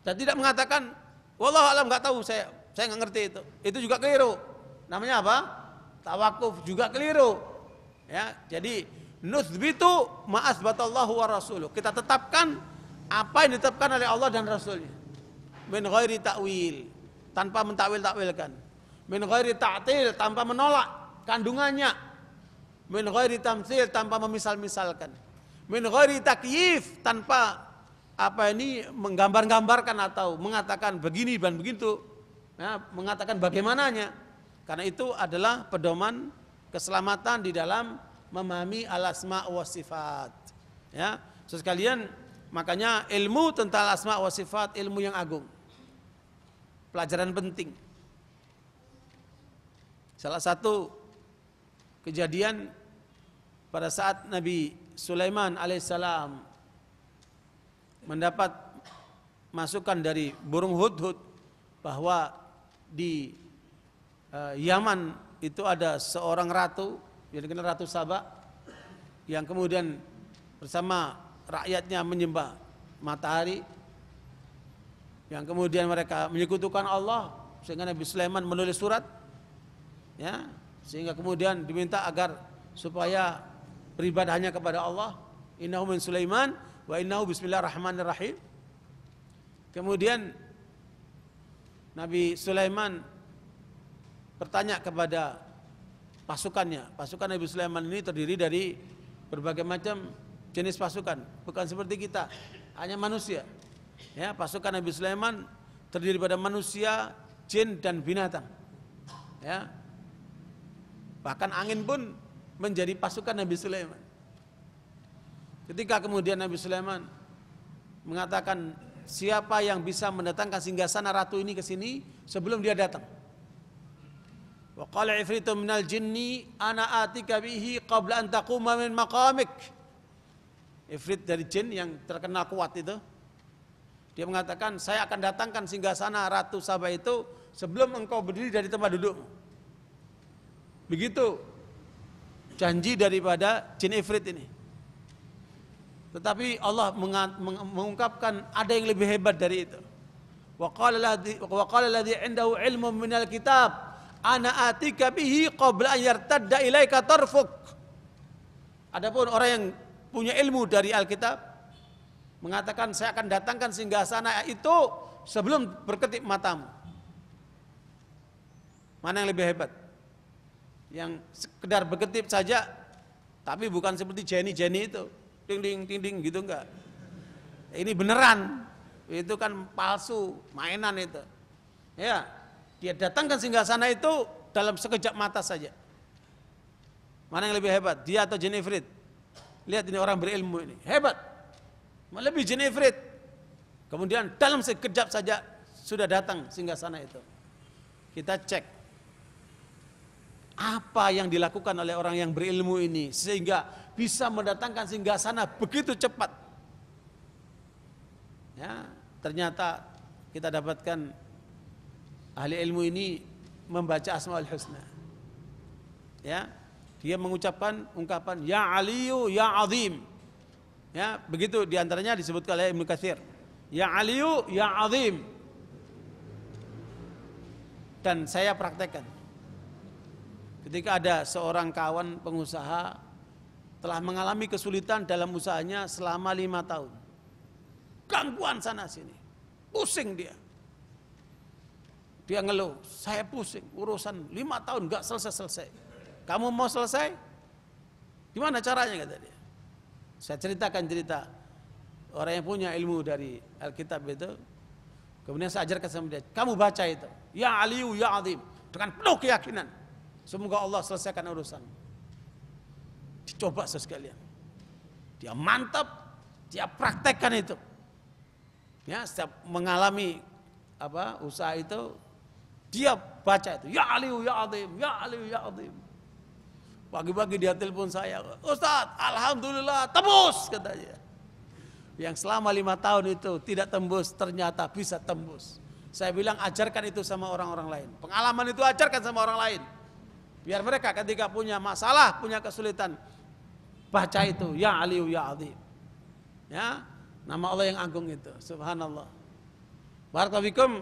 S1: Dan tidak mengatakan wallahu a'lam, enggak tahu saya enggak ngerti itu. Itu juga keliru. Namanya apa? Tawakuf, juga keliru. Ya, jadi nutsbitu ma asbatallahu wa rasuluh. Kita tetapkan apa yang ditetapkan oleh Allah dan Rasulnya. Min ghairi ta'wil, tanpa mentakwil-takwilkan. Min ghairi ta'til, tanpa menolak kandungannya. Min ghairi tamtsil, tanpa memisal-misalkan. Min ghairi takyif, tanpa menggambar-gambarkan atau mengatakan begini dan begitu. Ya, mengatakan bagaimananya. Karena itu adalah pedoman keselamatan di dalam memahami al-asma wa sifat. Ya, sekalian, makanya ilmu tentang al-asma wa sifat ilmu yang agung. Pelajaran penting. Salah satu kejadian pada saat Nabi Sulaiman alaihissalam mendapat masukan dari burung hudhud bahwa di Yaman itu ada seorang ratu yang dikenal Ratu Saba yang kemudian bersama rakyatnya menyembah matahari, yang kemudian mereka menyekutukan Allah, sehingga Nabi Sulaiman menulis surat, ya, sehingga kemudian diminta agar supaya beribadah hanya kepada Allah. Innahu min Sulaiman wa innahu bismillahirrahmanirrahim. Kemudian Nabi Sulaiman bertanya kepada pasukannya. Pasukan Nabi Sulaiman ini terdiri dari berbagai macam jenis pasukan, bukan seperti kita, hanya manusia. Ya, pasukan Nabi Sulaiman terdiri pada manusia, jin dan binatang. Ya. Bahkan angin pun menjadi pasukan Nabi Sulaiman. Ketika kemudian Nabi Sulaiman mengatakan, siapa yang bisa mendatangkan singgasana ratu ini ke sini sebelum dia datang? Wa qala ifritu minal jinni ana atika bihi qabla an taquma min maqamik. Ifrit dari jin yang terkenal kuat itu, dia mengatakan, saya akan datangkan singgasana Ratu Saba itu sebelum engkau berdiri dari tempat dudukmu. Begitu janji daripada jin Ifrit ini. Tetapi Allah mengungkapkan ada yang lebih hebat dari itu. Wa qala alladhi 'indahu 'ilmun minal kitab ana atika bihi qabla an yartadda ilaika tarfuk. Adapun orang yang punya ilmu dari Alkitab mengatakan, saya akan datangkan singgasana itu sebelum berkedip matamu. Mana yang lebih hebat? Yang sekedar berkedip saja, tapi bukan seperti Jenny itu, ding ding gitu, enggak. Ini beneran, itu kan palsu, mainan itu. Ya, dia datangkan singgasana itu dalam sekejap mata saja. Mana yang lebih hebat? Dia atau jin Ifrit? Lihat ini orang berilmu ini, hebat, melebihi jin Ifrit. Kemudian dalam sekejap saja sudah datang singgasana itu. Kita cek apa yang dilakukan oleh orang yang berilmu ini sehingga bisa mendatangkan singgasana begitu cepat. Ya, ternyata kita dapatkan ahli ilmu ini membaca Asmaul Husna. Ya, dia mengucapkan ungkapan ya Aliyu ya Azim. Ya, begitu diantaranya disebutkan oleh Ibnu Katsir. Ya Aliyu ya Azim. Dan saya praktekkan. Ketika ada seorang kawan pengusaha telah mengalami kesulitan dalam usahanya selama 5 tahun. Gangguan sana sini. Pusing dia. Dia ngeluh, saya pusing, urusan 5 tahun gak selesai-selesai. Kamu mau selesai? Gimana caranya, kata dia. Saya ceritakan cerita orang yang punya ilmu dari Alkitab itu. Kemudian saya ajarkan sama dia, kamu baca itu, ya Aliyu ya Azim, dengan penuh keyakinan. Semoga Allah selesaikan urusan. Dicoba sekalian. Dia mantap, dia praktekkan itu. Ya, setiap mengalami usaha itu, dia baca itu, ya Aliyu ya Azim, ya Aliyu ya Azim. Pagi-pagi dia telepon saya, Ustaz, alhamdulillah tembus, katanya. Yang selama 5 tahun itu tidak tembus, ternyata bisa tembus. Saya bilang ajarkan itu sama orang-orang lain. Pengalaman itu ajarkan sama orang lain. Biar mereka ketika punya masalah, punya kesulitan, baca itu, ya Aliyu ya Azim. Ya, nama Allah yang agung itu, subhanallah. Barakallahu.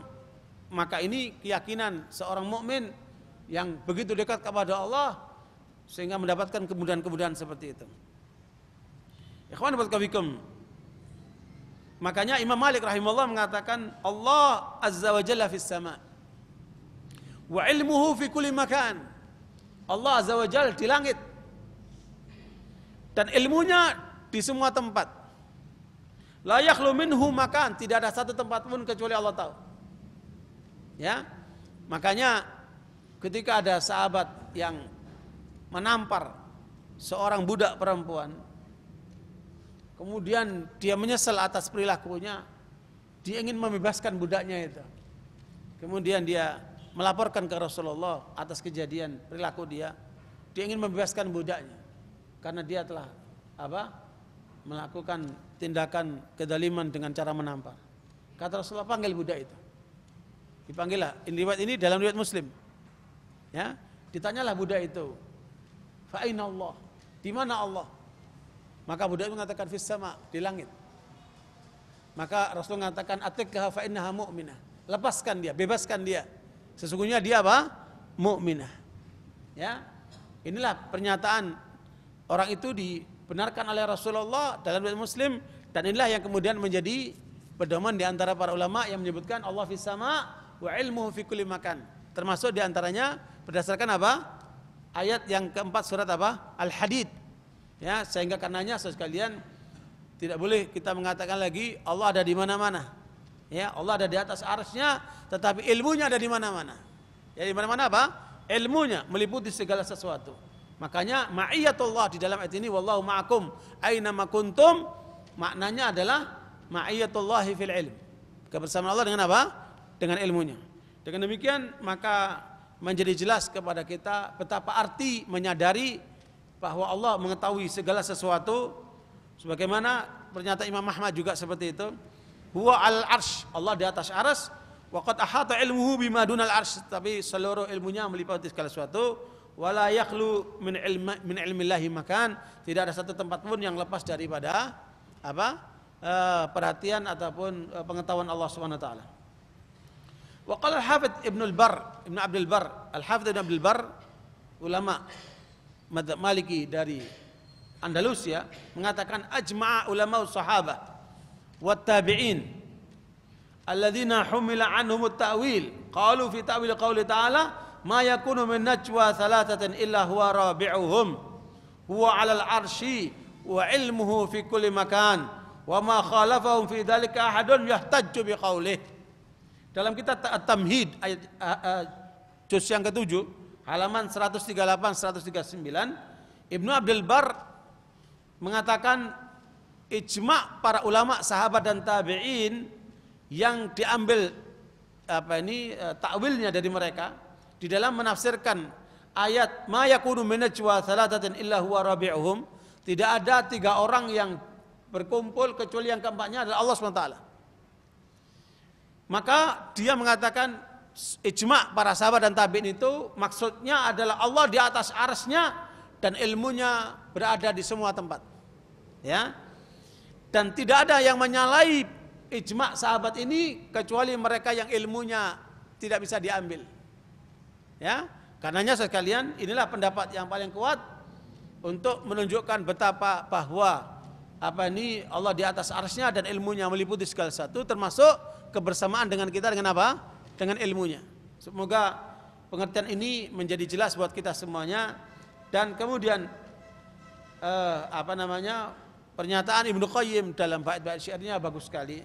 S1: Maka ini keyakinan seorang mukmin yang begitu dekat kepada Allah sehingga mendapatkan kemudahan-kemudahan seperti itu. Ikhwan barakallahu. Makanya Imam Malik rahimahullah mengatakan Allah azza wa jalla fis sama wa ilmuhu fi kulli makan. Allah azza wa jalla di langit dan ilmunya di semua tempat. La yakhlu minhu makan, tidak ada satu tempat pun kecuali Allah tahu. Ya, makanya ketika ada sahabat yang menampar seorang budak perempuan, kemudian dia menyesal atas perilakunya, dia ingin membebaskan budaknya itu. Kemudian dia melaporkan ke Rasulullah atas kejadian perilaku dia ingin membebaskan budaknya karena dia telah melakukan tindakan kedaliman dengan cara menampar. Kata Rasulullah, panggil budak itu. Dipanggillah. Ini dalam riwayat Muslim. Ya, ditanyalah budak itu, fa aina Allah? Di mana Allah? Maka budak mengatakan fis sama, di langit. Maka Rasul mengatakan atikha fa innaha mu'minah. Lepaskan dia, bebaskan dia. Sesungguhnya dia mukminah. Ya. Inilah pernyataan orang itu dibenarkan oleh Rasulullah dalam riwayat Muslim Dan inilah yang kemudian menjadi pedoman di antara para ulama yang menyebutkan Allah fis sama wa ilmuhu fi kulli makan. Termasuk di antaranya berdasarkan apa? Ayat yang keempat surat apa? Al-Hadid. Ya, sehingga karenanya sekalian tidak boleh kita mengatakan lagi Allah ada di mana-mana. Ya, Allah ada di atas arsy-Nya, tetapi ilmunya ada di mana-mana. Ya, di mana-mana apa? Ilmunya meliputi segala sesuatu. Makanya ma'iyatullah di dalam ayat ini wallahu ma'akum aina ma kuntum, maknanya adalah ma'iyatullahi fil ilm. Kebersamaan Allah dengan apa? Dengan ilmunya. Dengan demikian maka menjadi jelas kepada kita betapa arti menyadari bahwa Allah mengetahui segala sesuatu, sebagaimana pernyataan Imam Ahmad juga seperti itu. Huwa al-arsh, Allah di atas arsy, wa qad ahata ilmuhu bima dunal arsy, tapi seluruh ilmunya meliputi segala sesuatu. Wala yakhlu min ilmillahi makan, tidak ada satu tempat pun yang lepas daripada apa? Perhatian ataupun pengetahuan Allah Subhanahu wa taala. Wa qala al-Hafidz Ibnu Abdul Bar, Al-Hafidz Ibnu Abdul Bar, ulama madzhab Maliki dari Andalusia, mengatakan ajma'a ulama sahabah wat tabi'in alladzina humila anhum at-ta'wil qalu fi ta'wil qouli ta'ala ma yakunu min najwa thalathatin illa huwa rabi'uhum huwa 'alal 'arsy wa 'ilmuhu fi kulli makan wa ma khalafahum fi dzalika ahadun yahtajju bi qawlihi. Dalam kitab At-Tamhid ayat juz yang ke-7 halaman 138-139, Ibnu Abdul Bar mengatakan ijma' para ulama sahabat dan tabi'in yang diambil takwilnya dari mereka di dalam menafsirkan ayat ma yakunu min najwa thalathatin illa huwa rabi'uhum, tidak ada 3 orang yang berkumpul kecuali yang keempatnya adalah Allah SWT. Maka dia mengatakan ijma' para sahabat dan tabi'in itu maksudnya adalah Allah di atas arsy-Nya dan ilmunya berada di semua tempat. Ya. Dan tidak ada yang menyalahi ijma' sahabat ini kecuali mereka yang ilmunya tidak bisa diambil. Ya. Karenanya sekalian inilah pendapat yang paling kuat untuk menunjukkan betapa bahwa Allah di atas arsy-Nya dan ilmunya meliputi segala sesuatu, termasuk kebersamaan dengan kita dengan apa? Dengan ilmunya. Semoga pengertian ini menjadi jelas buat kita semuanya. Dan kemudian pernyataan Ibnu Qayyim dalam bait-bait syairnya bagus sekali.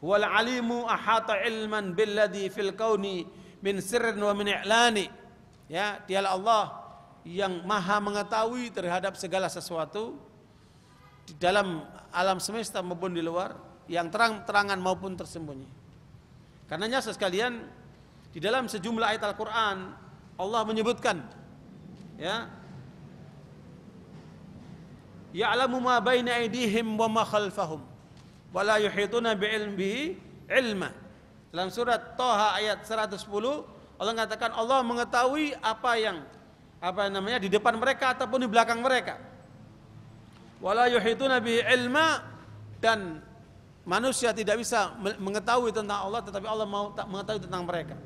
S1: Wal alimu ahata ilman billadhi fil kauni min sirrin wa min i'lani. Ya, dialah Allah yang maha mengetahui terhadap segala sesuatu di dalam alam semesta maupun di luar, yang terang-terangan maupun tersembunyi. Karenanya sekalian di dalam sejumlah ayat Al-Qur'an Allah menyebutkan ya ya'lamu ma baina aydihim wa ma khalfahum wa la yuhituna bi'ilmihi ilma. Dalam surat Thaha ayat 110 Allah mengatakan Allah mengetahui apa yang di depan mereka ataupun di belakang mereka. Wa la yuhituna bihi ilma, dan manusia tidak bisa mengetahui tentang Allah, tetapi Allah mau mengetahui tentang mereka.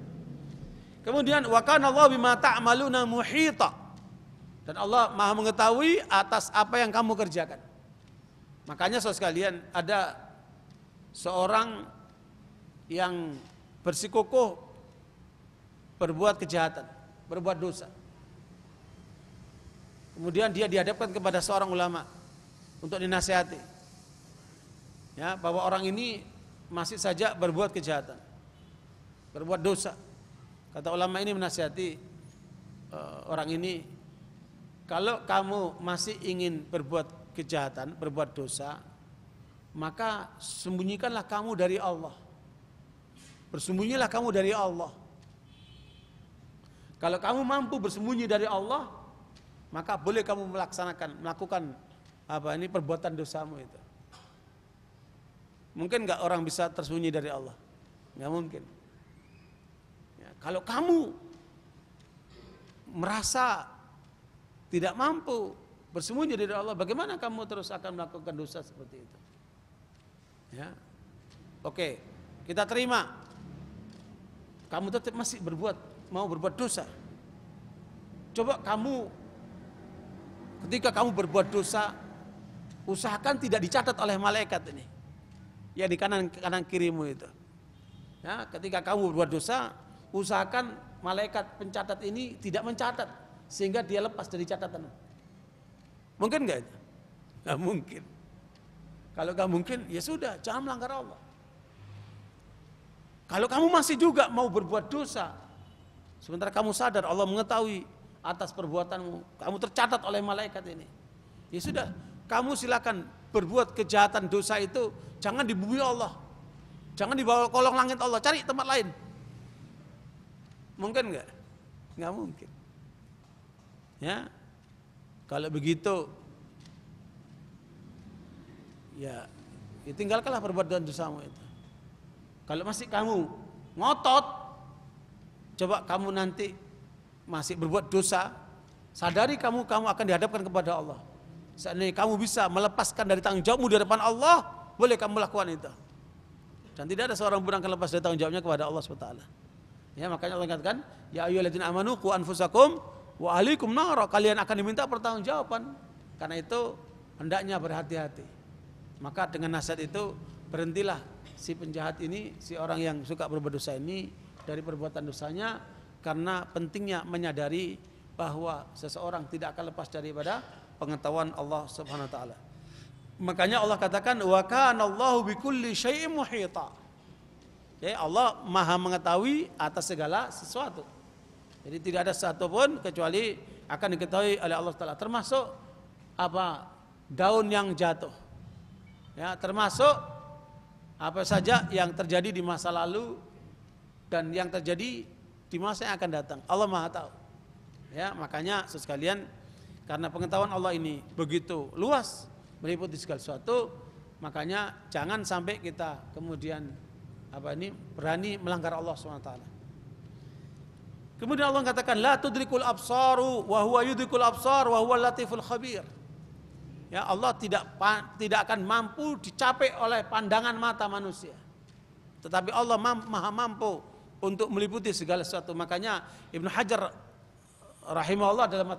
S1: Kemudian wa kana Allah bima ta'maluna muhita, dan Allah maha mengetahui atas apa yang kamu kerjakan. Makanya saudara sekalian, ada seorang yang bersikukuh berbuat kejahatan, berbuat dosa. Kemudian dia dihadapkan kepada seorang ulama untuk dinasihati. Ya, bahwa orang ini masih saja berbuat kejahatan, berbuat dosa. Kata ulama ini menasihati orang ini, kalau kamu masih ingin berbuat kejahatan, berbuat dosa, maka sembunyikanlah kamu dari Allah. Bersembunyilah kamu dari Allah. Kalau kamu mampu bersembunyi dari Allah, maka boleh kamu melakukan perbuatan dosamu itu. Mungkin enggak orang bisa tersembunyi dari Allah? Enggak mungkin. Ya, kalau kamu merasa tidak mampu bersembunyi dari Allah, bagaimana kamu terus akan melakukan dosa seperti itu? Ya. Oke, kita terima. Kamu tetap masih mau berbuat dosa. Coba kamu ketika kamu berbuat dosa, usahakan tidak dicatat oleh malaikat ini. Ya di kanan kirimu itu. Ya, ketika kamu berbuat dosa, usahakan malaikat pencatat ini tidak mencatat sehingga dia lepas dari catatan. Mungkin enggak itu? Enggak mungkin. Kalau enggak mungkin, ya sudah, jangan melanggar Allah. Kalau kamu masih juga mau berbuat dosa, sementara kamu sadar Allah mengetahui atas perbuatanmu, kamu tercatat oleh malaikat ini. Ya sudah, kamu silakan berbuat kejahatan dosa itu, jangan di bumi Allah. Jangan di bawah kolong langit Allah, cari tempat lain. Mungkin enggak? Enggak mungkin. Ya. Kalau begitu ya tinggalkanlah perbuatan dosamu itu. Kalau masih kamu ngotot, coba kamu nanti masih berbuat dosa, sadari kamu akan dihadapkan kepada Allah. Seandainya kamu bisa melepaskan dari tanggung jawabmu di hadapan Allah, boleh kamu lakukan itu. Dan tidak ada seorang pun yang akan lepas dari tanggung jawabnya kepada Allah SWT. Ya, makanya Allah katakan, ya ayyuhalladzina amanu qu anfusakum wa ahlikum nar. Kalian akan diminta pertanggungjawaban. Karena itu hendaknya berhati-hati. Maka dengan nasihat itu berhentilah si penjahat ini, si orang yang suka berbuat dosa ini dari perbuatan dosanya, karena pentingnya menyadari bahwa seseorang tidak akan lepas daripada pengetahuan Allah Subhanahu wa taala. Makanya Allah katakan wa kana Allahu bikulli syai'in muhita. Ya, Allah Maha mengetahui atas segala sesuatu. Jadi tidak ada satu pun kecuali akan diketahui oleh Allah taala, termasuk apa? Daun yang jatuh. Ya, termasuk apa saja yang terjadi di masa lalu dan yang terjadi di masa yang akan datang. Allah Maha tahu. Ya, makanya sekalian, karena pengetahuan Allah ini begitu luas, meliputi segala sesuatu, makanya jangan sampai kita kemudian berani melanggar Allah SWT. Kemudian Allah katakan la tudrikul absaru wa huwa yudrikul absar wa huwa latiful khabir. Ya, Allah tidak akan mampu dicapai oleh pandangan mata manusia. Tetapi Allah Maha mampu untuk meliputi segala sesuatu. Makanya Ibnu Hajar rahimahullah dalam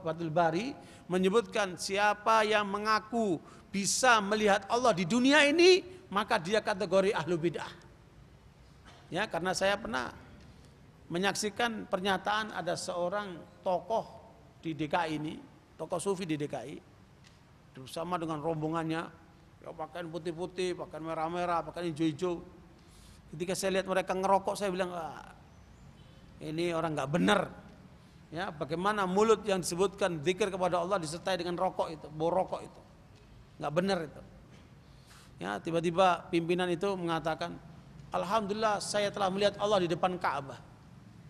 S1: Fathul Bari menyebutkan siapa yang mengaku bisa melihat Allah di dunia ini, maka dia kategori ahlu bid'ah. Ya, karena saya pernah menyaksikan pernyataan ada seorang tokoh di DKI ini, tokoh sufi di DKI, bersama dengan rombongannya, ya pakaian putih-putih, pakaian merah-merah, pakaian hijau-hijau. Ketika saya lihat mereka ngerokok, saya bilang, ini orang nggak benar. Ya, bagaimana mulut yang disebutkan zikir kepada Allah disertai dengan rokok itu, bau rokok itu, nggak benar itu. Ya, tiba-tiba pimpinan itu mengatakan, alhamdulillah saya telah melihat Allah di depan Ka'bah.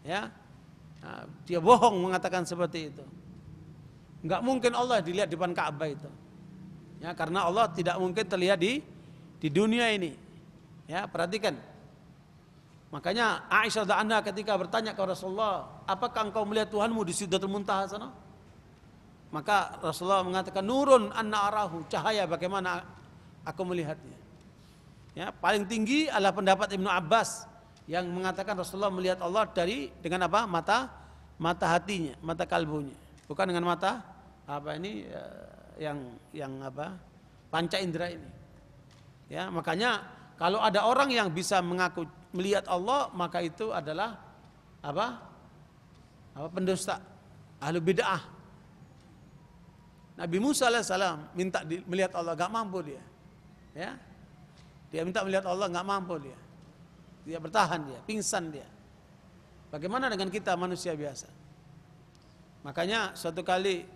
S1: Ya, nah, dia bohong mengatakan seperti itu. Nggak mungkin Allah dilihat di depan Ka'bah itu. Ya, karena Allah tidak mungkin terlihat di dunia ini. Ya, perhatikan. Makanya Aisyah radhiyallahu anha ketika bertanya kepada Rasulullah, apakah engkau melihat Tuhanmu di Sidratul Muntaha sana? Maka Rasulullah mengatakan, nurun anna arahu, cahaya bagaimana aku melihatnya. Ya, paling tinggi adalah pendapat Ibnu Abbas yang mengatakan Rasulullah melihat Allah dengan apa? Mata hatinya, mata kalbunya, bukan dengan mata yang panca indera ini. Ya, makanya kalau ada orang yang bisa mengaku melihat Allah, maka itu adalah pendusta, ahlu bid'ah. Nabi Musa alaihissalam minta melihat Allah, gak mampu dia. Ya, dia minta melihat Allah, gak mampu dia. Dia bertahan, dia pingsan dia. Bagaimana dengan kita manusia biasa? Makanya suatu kali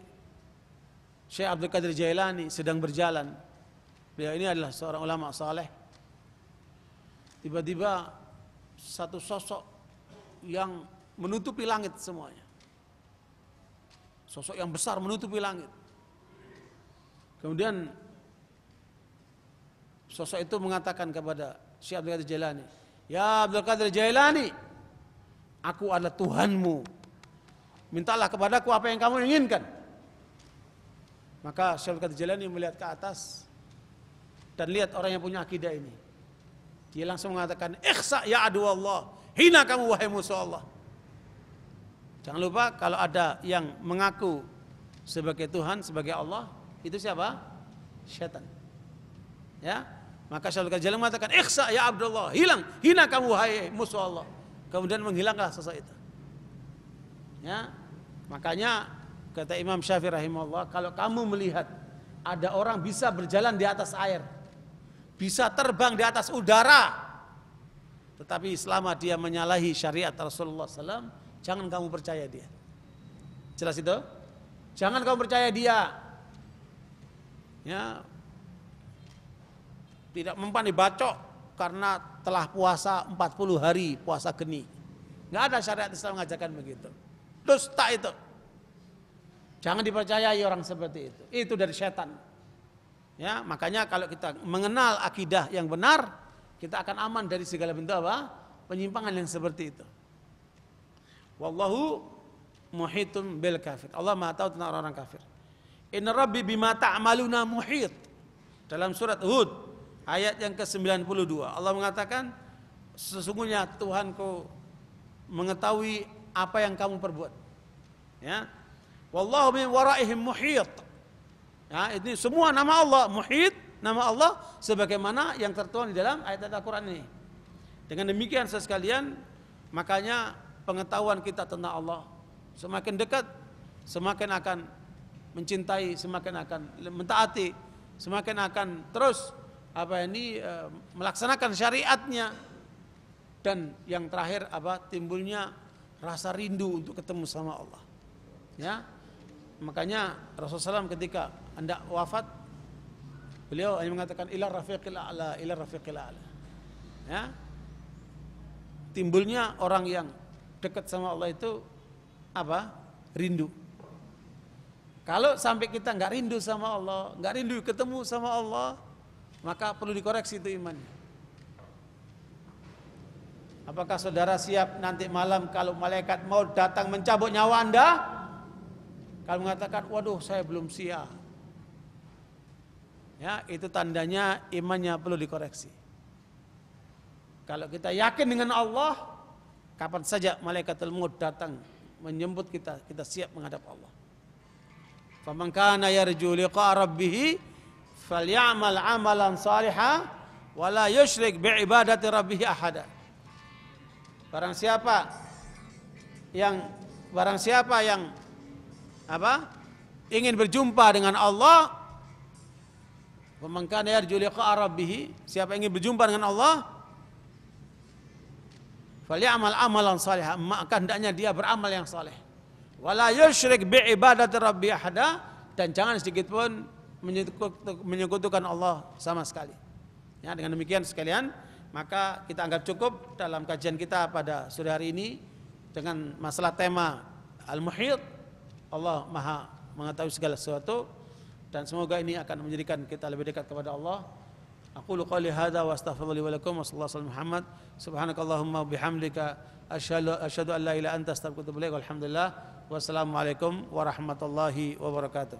S1: Syekh Abdul Qadir Jailani sedang berjalan. Beliau ini adalah seorang ulama saleh. Tiba-tiba satu sosok yang menutupi langit semuanya. Sosok yang besar menutupi langit. Kemudian sosok itu mengatakan kepada Syekh Abdul Qadir Jailani, ya Abdul Qadir Jailani, aku adalah Tuhanmu. Mintalah kepadaku apa yang kamu inginkan. Maka Syekh Abdul Qadir Jailani melihat ke atas dan lihat orang yang punya akidah ini. Dia langsung mengatakan, ikhsa ya adu Allah, hina kamu wahai musuh Allah. Jangan lupa kalau ada yang mengaku sebagai Tuhan, sebagai Allah, itu siapa? Syaitan. Ya, maka Syaikhul Jalil mengatakan, "Ikhsa ya Abdullah, hina kamu wahai musuh Allah." Kemudian menghilanglah sosok itu. Ya, makanya kata Imam Syafi'i rahimahullah, kalau kamu melihat ada orang bisa berjalan di atas air, bisa terbang di atas udara, tetapi selama dia menyalahi syariat Rasulullah SAW, jangan kamu percaya dia. Jelas itu? Jangan kamu percaya dia. Ya, tidak mempan dibacok karena telah puasa 40 hari, puasa geni. Nggak ada syariat Islam mengajarkan begitu. Dusta itu. Jangan dipercayai orang seperti itu. Itu dari setan. Ya, makanya kalau kita mengenal akidah yang benar, kita akan aman dari segala bentuk apa? Penyimpangan yang seperti itu. Wallahu muhitun bil kafir. Allah Maha tahu tentang orang kafir. Inna rabbi bima ta'maluna muhit. Dalam surat Hud ayat yang ke-92 Allah mengatakan, sesungguhnya Tuhanku mengetahui apa yang kamu perbuat. Ya. Wallahu min waraihim muhit. Ya, ini semua nama Allah muhit, nama Allah sebagaimana yang tertuang di dalam ayat-ayat Al-Qur'an ini. Dengan demikian sekalian, makanya pengetahuan kita tentang Allah semakin dekat, semakin akan mencintai, semakin akan mentaati, semakin akan terus melaksanakan syariatnya. Dan yang terakhir timbulnya rasa rindu untuk ketemu sama Allah. Ya, makanya Rasulullah SAW ketika hendak wafat, beliau hanya mengatakan ila rafiqil a'la, ila rafiqil a'la. Ya, timbulnya orang yang dekat sama Allah itu rindu. Kalau sampai kita nggak rindu sama Allah, nggak rindu ketemu sama Allah, maka perlu dikoreksi itu imannya. Apakah saudara siap nanti malam kalau malaikat mau datang mencabut nyawa Anda? Kalau mengatakan, waduh saya belum siap, ya itu tandanya imannya perlu dikoreksi. Kalau kita yakin dengan Allah, kapan saja malaikatul maut datang menjemput kita, kita siap menghadap Allah. Faman kana yarju liqa rabbih falyamal amalan salihan wala yusyrik biibadati rabbih ahada. Barang siapa yang ingin berjumpa dengan Allah, faman kana yarju liqa rabbih, siapa ingin berjumpa dengan Allah, falyamal amalan salihan, maka hendaknya dia beramal yang saleh. Wala yusyrik biibadati rabbi ahada, dan jangan sedikit pun menyekutukan Allah sama sekali. Ya, dengan demikian sekalian, maka kita anggap cukup dalam kajian kita pada sore hari ini dengan masalah tema Al-Muhit. Allah Maha mengetahui segala sesuatu, dan semoga ini akan menjadikan kita lebih dekat kepada Allah. Aqulu qouli hadza wa astaghfirullahi wa lakum wa sallallahu alaihi Muhammad subhanakallahumma bihamdika asyhadu an la ilaha illa anta astaghfiruka wa atubu ilaik. Walhamdulillah. Wassalamualaikum warahmatullahi wabarakatuh.